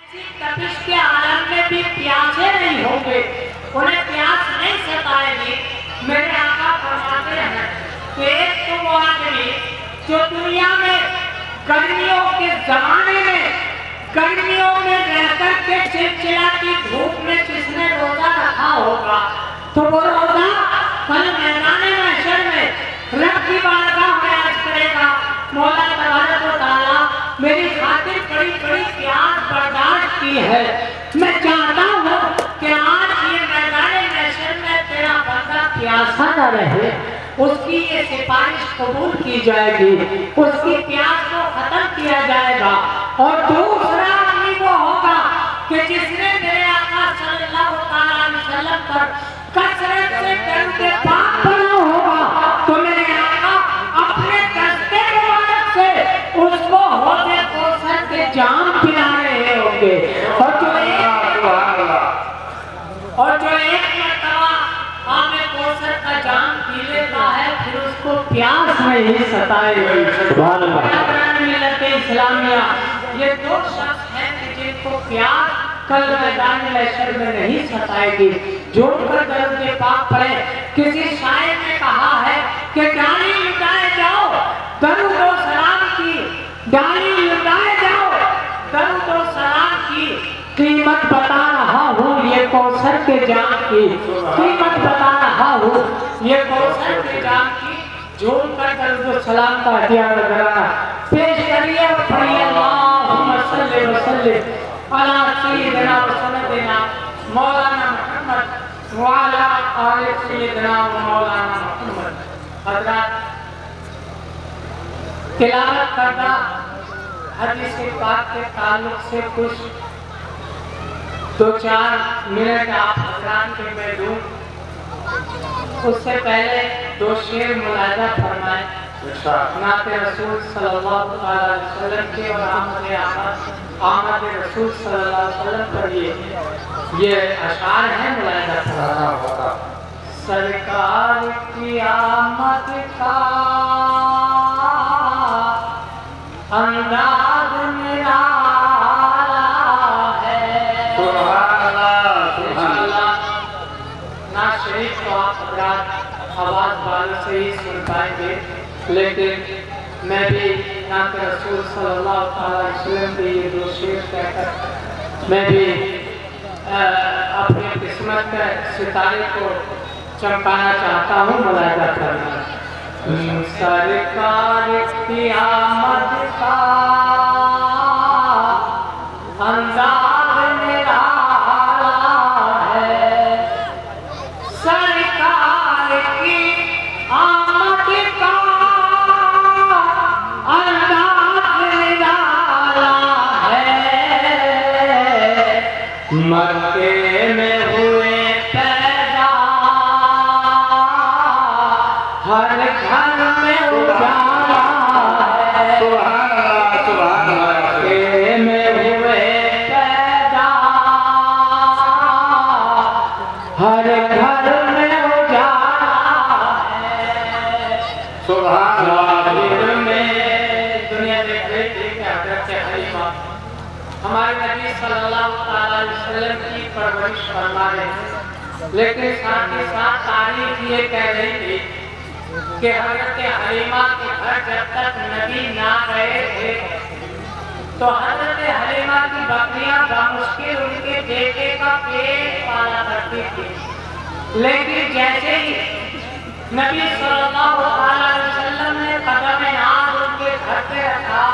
तपिश के आलम में भी प्यासे नहीं होंगे, उन्हें प्यास नहीं सताएगी। मेरे आका फरमाते हैं कि एक तो वो आदमी जो दुनिया में गर्मियों के जमाने में गर्मियों में रहकर के चिलचिलाती धूप में जिसने रोजा रखा होगा, तो वो रोजा कल मैदान महशर में रब की बारगाह में अर्ज करेगा, मौला तबारक व तआला मेरी खातिर बड़ी बड़ी प्यास बर्दाश्त की है। मैं चाहता हूँ कि आज ये मैदान महशर में तेरा बंदा प्यासा न रहे, उसकी ये सिफारिश कबूल की जाएगी, उसकी प्यास को खत्म किया जाएगा। और दूसरा आदमी वो होगा कि जिसने मेरे आका सल्लल्लाहु अलैहि वसल्लम पर कसरत से दरूद पाक पढ़ा होगा, तो मेरे आका अपने दस्ते मुबारक से उसको होदे कोसर के जाम पिला रहे होंगे। और जो एक मरतबा आमे कोसर का जाम पी लेता है, फिर उसको प्यास नहीं सताएगी। सुभान अल्लाह। मिल्लत इस्लामिया, ये दो शख्स हैं कि जिनको प्यास कल मैदान महशर में नहीं सताएगी। जोड़कर दरूद पाक पढ़े। किसी शायर ने कहा है कि डाली लुटाए जाओ दरूद व सलाम की, डाली लुटाए जाओ दरूद व सलाम की, कीमत बता रहा हूँ ये कौसर के जाम की, कीमत बता रहा हूँ ये कौसर के जाम की। जोड़कर दरूद व सलाम का हथियार लगाना पेश करिए और पढ़िए। अल्लाहुम्मा सल्लि व सल्लिम अला सय्यिदिना व सनदिना मौलाना मुहम्मद व अला आलि सय्यिदिना व मौलाना मुहम्मद। हज़रात, तिलावत करना हदीस पाक के ताल्लुक से कुछ 2-4 मिनट आप हज़रात के मैं दूं। उससे पहले 2 शेर मुलाहिज़ा फरमाएं नाते रसूल सल्लल्लाहु अलैहि वसल्लम के और आमद रसूल सल्लल्लाहु अलैहि वसल्लम पर ये अशार हैं, मुलाहिज़ा फरमाएं। सरकार की आमद का अंदाज निराला है। ना शरीफ को आप हज़रात आवाज़ बालों से ही सुन पाएंगे, लेकिन मैं भी नाते रसूल सल्लल्लाहु अलैहि वसल्लम के ये 2 शेर कहकर मैं भी अपनी किस्मत के सितारे को चमकाना चाहता हूँ। मुलाहिज़ा करना। सरकार की आमद का अंदाज निराला है, सरकार की आमद का अंदाज निराला है। मक्के में हुए पैदा हर घर में उजाला है। मक्के में हुए पैदा हर घर में उजाला है। में दुनिया देख रही थी कि हज़रत हलीमा हमारे नबी सल्लल्लाहु अलैहि वसल्लम की परवरिश फरमा रहे थे, लेकिन साथ ही साथ तारीफ ये कह रही थी कि हज़रत हलीमा के घर जब तक नबी ना गए थे तो हज़रत हलीमा की बकरियां बामुश्किल उनके बेटे का पेट पाला करती थी। लेकिन जैसे ही नबी सल्लल्लाहु अलैहि वसल्लम ने कदम आज उनके घर पे रखा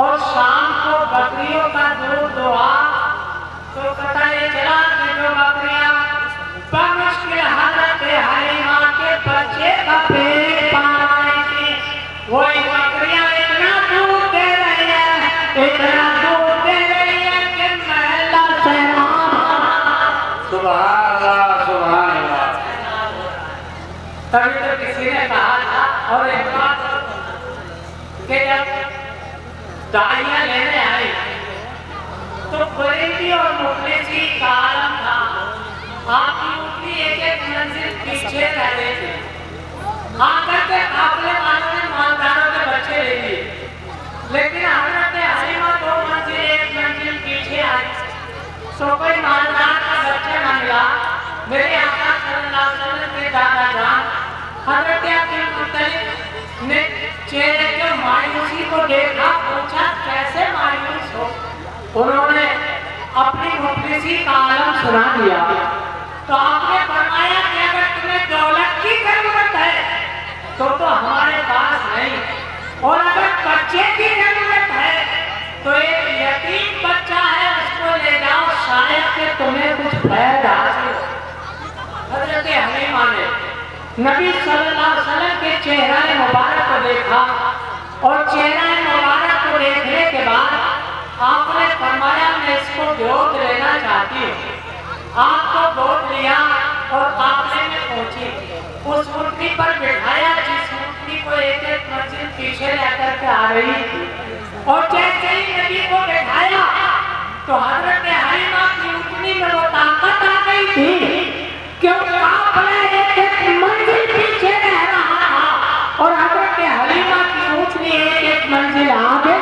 और शाम को बकरियों का दूध दुआ, तो पता ये चला कि जो बकरियां बामुश्किल हज़रत हलीमा के बच्चे का पेट पाल रही थी, वही बकरियां इतना दूध दे रही है, इतना दूध दे रही है कि महल्ला सैरान। सुभान अल्लाह, सुभान अल्लाह। तभी तो किसी ने कहा था, और एक बात कि जब दाइयां लेने आई तो गरीबी और मुफलिसी का आलम था। आपकी उतनी एक मंजिल पीछे रह रहे थे। आकर के काफले वालों ने मालदारों के बच्चे ले लिए, लेकिन हज़रत हलीमा 2 मंजिल 1 मंजिल पीछे आई। को देखा, पूछा कैसे मायूस हो? उन्होंने अपनी मुफलिसी का आलम सुना दिया। तो आपने फरमाया कि अगर तुम्हें दौलत की जरूरत है तो हमारे पास नहीं, और अगर बच्चे की जरूरत है तो एक यतीम बच्चा है, उसको ले जाओ, शायद कि तुम्हें कुछ फायदा हासिल हो। हज़रत हलीमा ने नबी सल्लल्लाहु अलैहि वसल्लम के चेहरे मुबारक को देखा, और चेहरे मुबारक को देखने के बाद आपने फरमाया मैं इसको गोद लेना चाहती हूँ। आपको गोद लिया और काफले में पहुंची, उस ऊँटनी पर बिठाया जिस ऊँटनी को एक एक मंजिल पीछे लेकर के आ रही थी, और जैसे ही नबी को बिठाया तो हज़रत हलीमा की ऊँटनी में वो ताकत आ गई थी कि वो काफला एक एक मंजिल पीछे रह रहा था, और हज़रत हलीमा की ऊँटनी एक एक मंजिल आगे।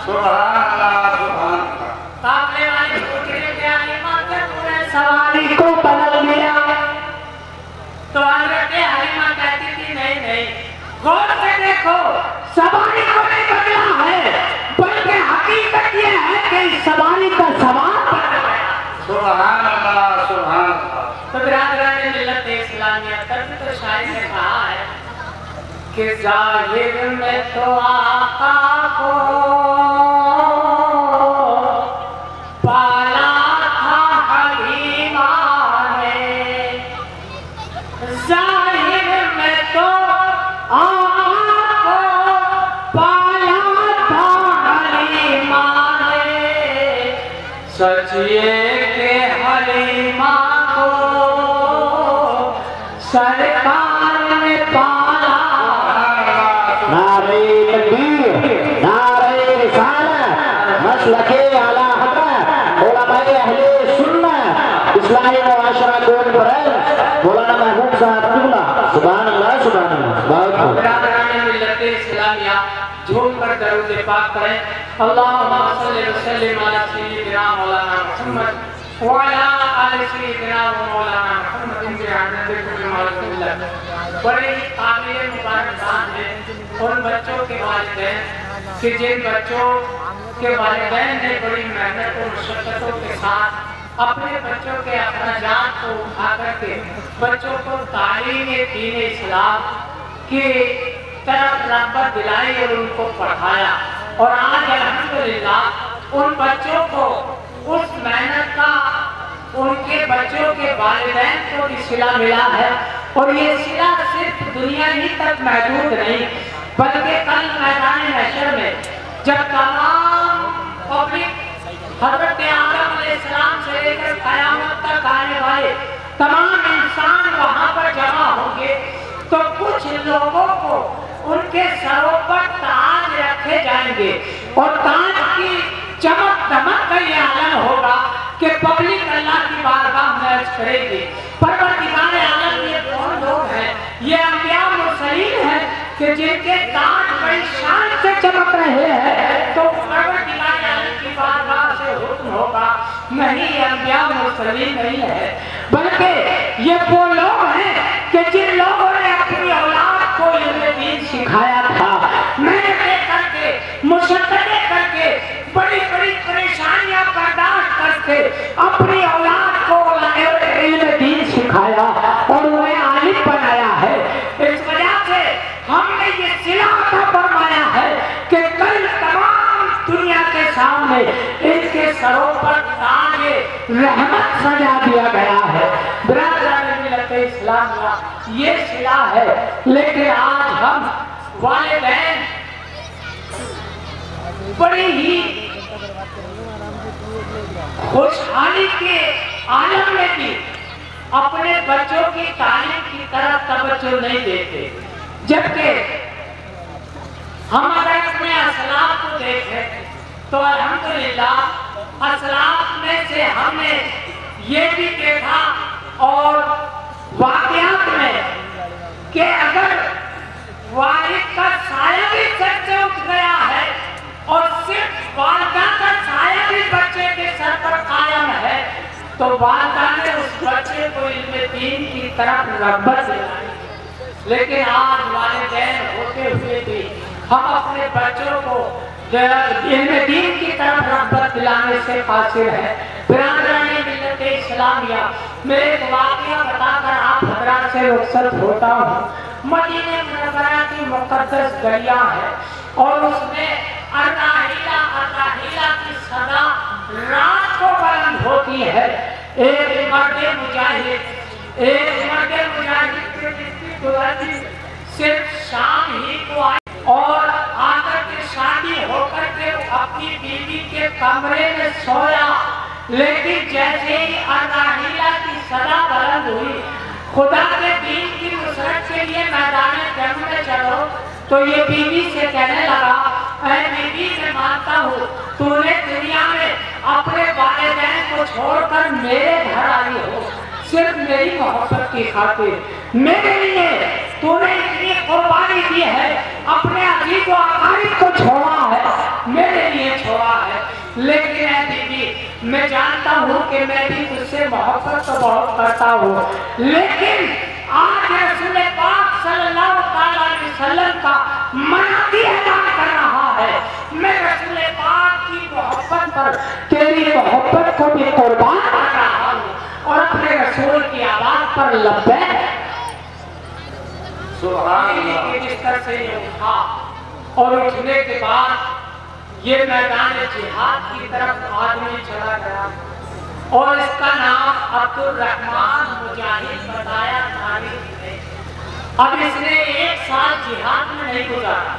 सुभान अल्लाह, सुभान अल्लाह। काफले वाली ऊँटनी के हलीमा के पूरे सवारी को बदल दिया। तो हज़रत हलीमा कहती थी नहीं नहीं, गौर से देखो, सवारी को नहीं बदला है, बल्कि हकीकत ये है कि सवारी का सवार बदल गया। सुभान अल्लाह, सुभान अल्लाह। तो बिरादरान मिल्लत इस्लामिया तब तो शायर ने कहा है कि जाहिर में तो आका को पाला था हलीमा ने, जाहिर में तो आका को पाला था हलीमा ने, सच ये के हलीमा सरकार ने पाला। नारे तकबीर, नारे रिसालत, मसलके आला हक़, उलमाए अहले सुन्नत, इस्लामी मुआशरा कॉन्फ्रेंस, मौलाना महबूब साहब किबला। सुभान अल्लाह, सुभान अल्लाह। बहुत खूब। बिरादरान मिल्लत इस्लामिया झूम कर दरूद पाक करें। अल्लाहुम्मा सल्लि व सल्लिम अला सय्यिदिना मौलाना मुहम्मद व अला आलि सय्यिदिना मौलाना मुहम्मद। बड़े ही काबिल मुबारकबाद हैं उन बच्चों के वालिदैन कि जिन बच्चों के वालिदैन ने बड़ी मेहनत और मशक्क़तों के साथ अपने बच्चों के अखराजात को उठा करके बच्चों को तालीम दीन इस्लाम की तरफ रग़बत दिलाई और उनको पढ़ाया। और आज अल्हम्दुलिल्लाह उन बच्चों को उस मेहनत का उनके बच्चों के वालिदैन को भी सिला मिला है, और ये सिला सिर्फ दुनिया ही तक महदूद नहीं, बल्कि कल मैदान हशर में जब तमाम पब्लिक हज़रत आदम अलैहिस्सलाम से लेकर क़यामत तक आने वाले तमाम इंसान वहाँ पर जमा होंगे, तो कुछ लोगों को उनके सरों पर ताज रखे जाएंगे, और ताज की चमक दमक का ये आलम होगा कि पब्लिक अल्लाह की बारगाह में अर्ज़ करेगी, परवरदिगार आलम ये कौन लोग हैं? ये अंबिया मुरसलीन हैं कि जिनके ताज बड़ी शान से चमक रहे हैं। तो परवरदिगार आलम की बारगाह से हुक्म होगा नहीं, ये अंबिया मुरसलीन नहीं है, बल्कि ये वो लोग हैं कि जिन लोगों ने अपनी औलाद को इल्म दीन सिखाया था, मेहनत करके, मुशक्क़तें करके, बड़ी बड़ी परेशानियां बर्दाश्त करके अपनी औलाद को इल्म दीन सिखाया और उन्हें आलिम बनाया है। इस वजह से हमने ये सिला अता फरमाया है कि कल तमाम दुनिया के सामने इनके सरों पर ताज रहमत सजा दिया गया है। बिरादरान मिल्लत इस्लामिया ये सिला है, लेकिन आज हम वालिदैन बड़ी ही खुशहाली के आलम में भी अपने बच्चों की तालीम की तरफ तवज्जो नहीं देते, जबकि हम अगर अपने असलाफ को देखें तो अल्हम्दुलिल्लाह असलाफ में से हमने ये भी देखा और वाक़यात में कि अगर वारिस का साया भी सर से उठ गया है और सिर्फ वालिदा का साया भी बच्चे के सर पर कायम है, तो वालिदा ने उस बच्चे को इल्म दीन की तरफ रग़बत दिलाई। लेकिन आज वालिदैन होते हुए भी हम अपने बच्चों को इल्म दीन की तरफ रग़बत दिलाने से कासिर है। बिरादरान मिल्लत इस्लामिया, मैं एक वाक़या बताकर आप हज़रात से रुख़सत होता हूँ। मदीने मुनव्वरा की मुक़द्दस गलियाँ है और उसमें अर्राहिला की सदा रात को बुलंद होती है। एक मर्द मुजाहिद जिसकी दुल्हन सिर्फ शाम ही को आई और आकर के शादी होकर के अपनी बीवी के कमरे में सोया, लेकिन जैसे ही अर्राहिला की सदा बुलंद हुई, खुदा के दीन की नुसरत के लिए मैदान जंग में चलो, तो ये बीवी से कहने लगा, ऐ बीवी मैं मानता हूँ तूने दुनिया में अपने वालिदैन को छोड़कर मेरे घर आई हो, सिर्फ मेरी मोहब्बत की खातिर मेरे लिए तूने इतनी कुर्बानी दी है, अपने अजीज व अकारीब को छोड़ा है, मेरे लिए छोड़ा है। लेकिन ऐ बीवी मैं जानता हूँ कि मैं भी तुझसे मोहब्बत तो बहुत करता हूँ, लेकिन आज रसूल पाक सल्लल्लाहु अलैहि वसल्लम का मनादी ऐलान कर रहा है, मैं रसूल पाक की मोहब्बत पर तेरी मोहब्बत को भी कुर्बान कर रहा हूँ और अपने रसूल की आवाज़ पर लब्बैक। सुभान अल्लाह। बिस्तर से ये उठा और उठने के बाद ये मैदान जिहाद की तरफ आदमी चला गया और इसका नाम अब्दुल रहमान मुजाहिद बताया तारीख है। अब इसने 1 साल जिहाद में नहीं गुजारा,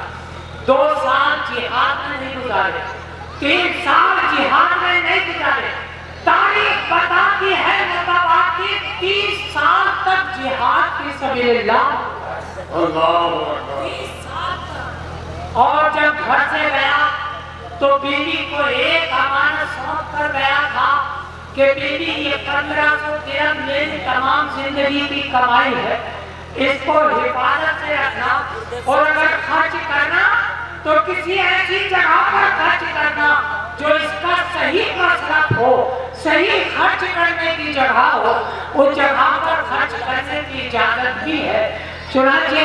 2 साल जिहाद में नहीं गुजारे, 3 साल जिहाद में नहीं गुजारे, तारीख बताती है मुतवातिर 30 साल तक जिहाद की सबीलिल्लाह, और जब घर से गया तो बीवी को एक अमानत सौंप कर गया था कि बीवी ये 1500 दिरहम मेरी तमाम जिंदगी की कमाई है, इसको हिफाजत से रखना और अगर खर्च करना तो किसी ऐसी जगह पर खर्च करना जो इसका सही मसरफ हो, सही खर्च करने की जगह हो, उस जगह पर खर्च करने की इजाजत भी है। चुनांचे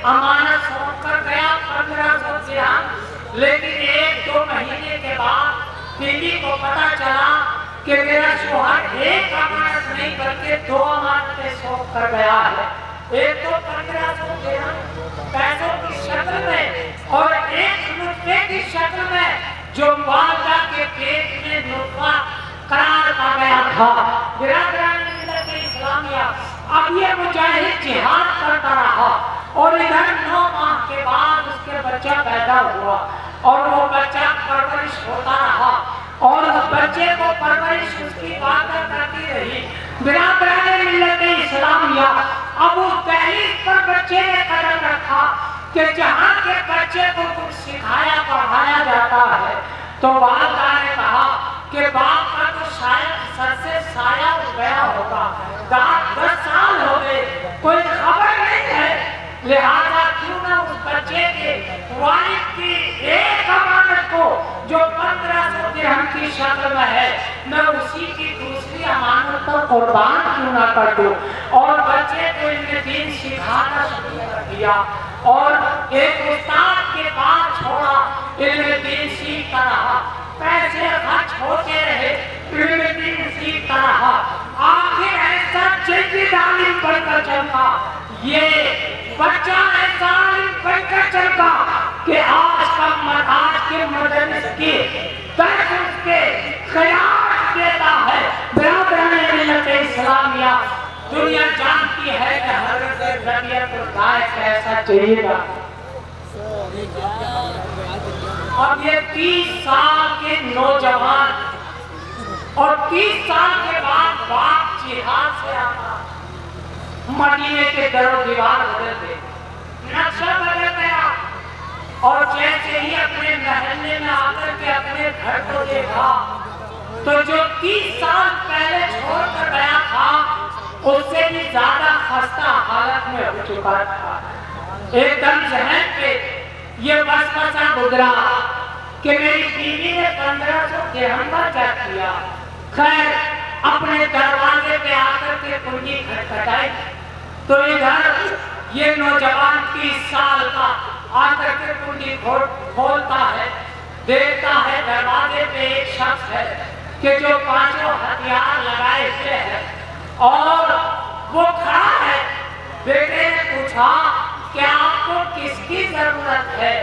अमानत सौंप कर गया 1500 दिरहम, लेकिन 1-2 महीने के बाद बीवी को पता चला कि मेरा शौहर एक अमानत नहीं बल्कि 2 अमानतें सौंप कर गया है। एक तो 1500 दिरहम पैसों की शक्ल में और एक नुत्फे की शक्ल में जो वालदा के पेट में नुत्फा करार पा गया था। बिरादरान मिल्लत इस्लामिया, अब ये मुजाहिद जिहाद करता रहा और इधर 9 माह के बाद उसके बच्चा पैदा हुआ और वो बच्चा परवरिश होता रहा और उस बच्चे को परवरिश उसकी वादा करती रही। बिरादरान मिल्लत इस्लामिया, अब उस दहलीज पर बच्चे ने कदम रखा कि जहाँ के बच्चे को कुछ सिखाया पढ़ाया जाता है, तो वालदा ने कहा कि बाप का तो शायद सर से साया उठ गया होगा, 10 साल हो गए, कोई खबर नहीं है, लिहाजा क्यों ना उस बच्चे के वालिद की एक अमानत को जो 1500 दिरहम की शक्ल में है, मैं उसी की दूसरी अमानत को कुर्बान क्यों ना कर दूं। और बच्चे को इल्म दीन सिखाना शुरू कर दिया और एक उस्ताद के पास छोड़ा, इल्म दीन सीखता रहा, पैसे खर्च होते रहे, इल्म दीन सीखता रहा, आखिर ऐसा जदीद आलिम बनकर चलता, ये बच्चा ऐसा आलिम बनकर चलता कि आज के मदरस की दर्द उसके क़यामत देता है। बिरादरान मिल्लत इस्लामिया, दुनिया जानती है कि हज़रत रबियतुल दाई कैसा चलेगा। अब ये 30 साल के नौजवान और 30 साल के बाद बाप जिहाद से आता, मदीने के दरो दीवार बदल गए, नक्शा बदल गया और जैसे ही अपने महल्ले में आकर के अपने घर को देखा तो जो 30 साल पहले छोड़कर गया था उससे भी ज्यादा खस्ता हालत में हो चुका था। एकदम जहन पे ये वसवसा गुजरा कि मेरी बीवी ने 1500 दिरहम का क्या किया। खैर अपने दरवाजे पे आकर के कुंजी खटखटाई तो इधर ये नौजवान 30 साल का आकर के कुंजी کھولتا ہے، دیکھتا ہے دروازے پہ ایک شخص ہے کہ جو پانچوں ہتھیار لگائے ہوئے ہے اور وہ کھڑا ہے۔ بیٹے نے پوچھا کہ آپ کو کس کی ضرورت ہے؟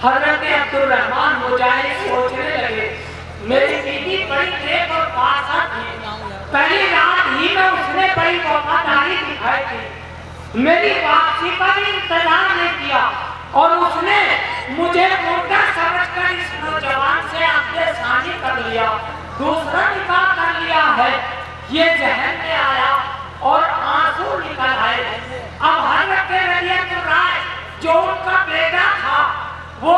حضرت عبدالرحمن مجاہد سوچنے لگے، میری بیوی بڑی نیک اور پاسا تھی، پہلی رات ہی میں اس نے بڑی وفاداری دکھائی تھی، میری واپسی کا بھی انتظار نہیں کیا اور اس نے مجھے مردہ سمجھ کر اس نوجوان سے عقد ثانی کر لیا، دوسرا نکاح کر لیا ہے۔ یہ ذہن میں آیا اور آنسو نکل آئے۔ اب حضرت رضیت الرائے جو ان کا بیٹا تھا وہ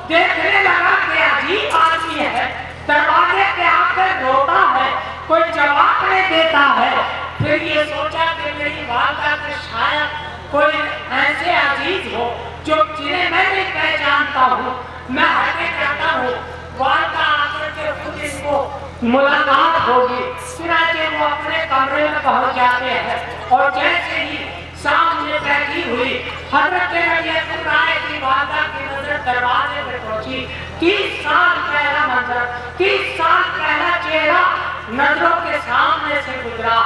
دیکھنے لگا کہ عجیب آدمی ہے، دروازے پہ آ کر روتا ہے، کوئی جواب نہیں دیتا ہے۔ پھر یہ سوچا کہ میری والدہ کے شاید کوئی ایسے عزیز ہو جو جنہیں میں نہیں پہچانتا ہوں، میں ہٹے جاتا ہوں، والدہ آ کر کے خود اس کو ملاقات ہوگی۔ چنانچہ وہ اپنے کمرے میں پہنچ جاتے ہیں اور جیسے ہی سامنے بیٹھی ہوئی حضرت رضیت الرائے کی والدہ کی نظر دروازے پہ پہنچی۔ 30 سال پہلا منظر، 30 سال پہلا چہرہ نظروں کے سامنے سے گزرا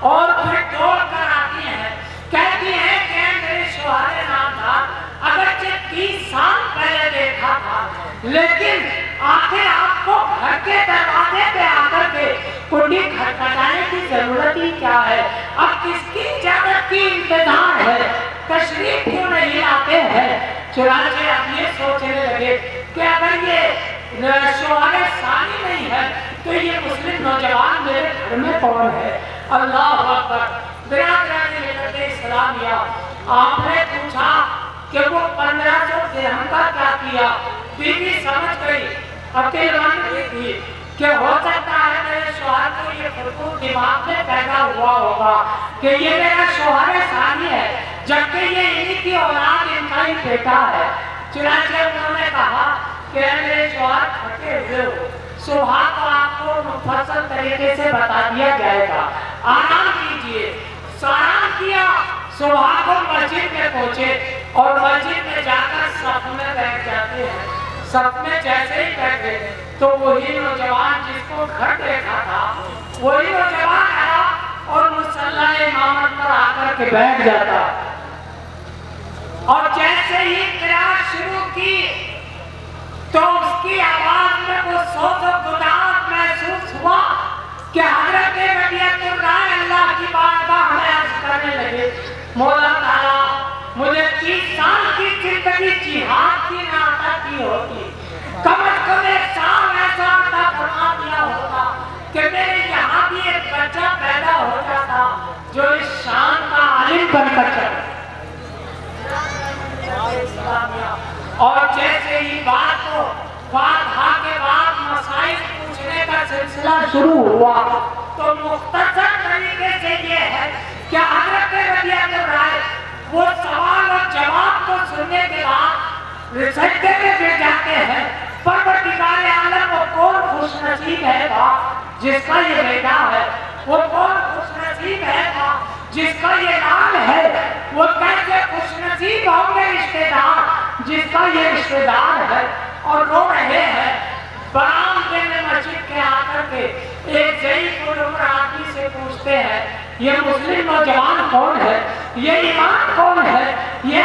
اور پھر دوڑ کر آتی ہیں، کہتی ہیں کہ میرے شوہر نامدار، اگرچہ 30 سال پہلے دیکھا تھا لیکن آخر آپ کو گھر کے دروازے پہ آ کر کے کنڈی کھٹکھٹانے کی ضرورت ہی کیا ہے؟ اب کس کی اجازت کی انتظار ہے؟ تشریف کیوں نہیں آتے ہیں؟ چنانچہ اب یہ سوچنے لگے کہ اگر یہ شوہر ثانی نہیں ہے تو یہ مسلم نوجوان میرے گھر میں کون ہے؟ اللہ اکبر۔ برادران ملت اسلامیہ، آپ نے پوچھا کہ وہ 1500 درہم کا کیا کیا؟ بیوی سمجھ گئی، عقل مند تھی کہ ہو سکتا ہے میرے شوہر کو یہ خطوط دماغ میں پیدا ہوا ہوگا کہ یہ میرا شوہر ثانی ہے جبکہ یہ انہی کی اولاد ان کا ہی بیٹا ہے۔ چنانچہ انہوں نے کہا کہ میرے شوہر تھکے ہوئے ہو، صبح کو آپ کو مفصل طریقے سے بتا دیا جائے گا، آرام کیجئے۔ آرام کیا، صبح کو مسجد میں پہنچے اور مسجد میں جا کر صف میں بیٹھ جاتے ہیں۔ صف میں جیسے ہی بیٹھے تو وہی نوجوان جس کو گھر دیکھا تھا وہی نوجوان آیا اور مصلی امامت پر آ کر کے بیٹھ جاتا اور جیسے ہی قرات شروع کی تو اس کی آواز میں وہ سوز و گداز محسوس ہوا کہ حضرت رضیت الرائے اللہ کی بارگاہ میں عرض کرنے لگے، مولا تعالیٰ مجھے 30 سال کی زندگی جہاد کی نہ عطا کی ہوتی، کم از کم 1 سال ایسا عطا فرما دیا ہوتا کہ میرے یہاں بھی ایک بچہ پیدا ہو جاتا جو اس شان کا عالم بن کر چلا۔ اور جیسے ہی بات کو فاتحہ کے بعد مسائل پوچھنے کا سلسلہ شروع ہوا تو مختصر طریقے سے یہ ہے کہ حضرت رضیت الرائے وہ سوال اور جواب کو سننے کے بعد سجدے میں گر جاتے ہیں۔ پروردگار عالم وہ کون خوش نصیب ہے گا جس کا یہ بیٹا ہے، وہ کون خوش نصیب ہے گا جس کا یہ لال ہے، وہ کیسے خوش نصیب ہوں گے رشتہ دار جس کا یہ رشتہ دار ہے، اور رو رہے ہیں۔ برآمدے میں مسجد کے آ کر کے ایک ضعیف العمر آدمی سے پوچھتے ہیں یہ مسلم نوجوان کون ہے، یہ امام کون ہے، یہ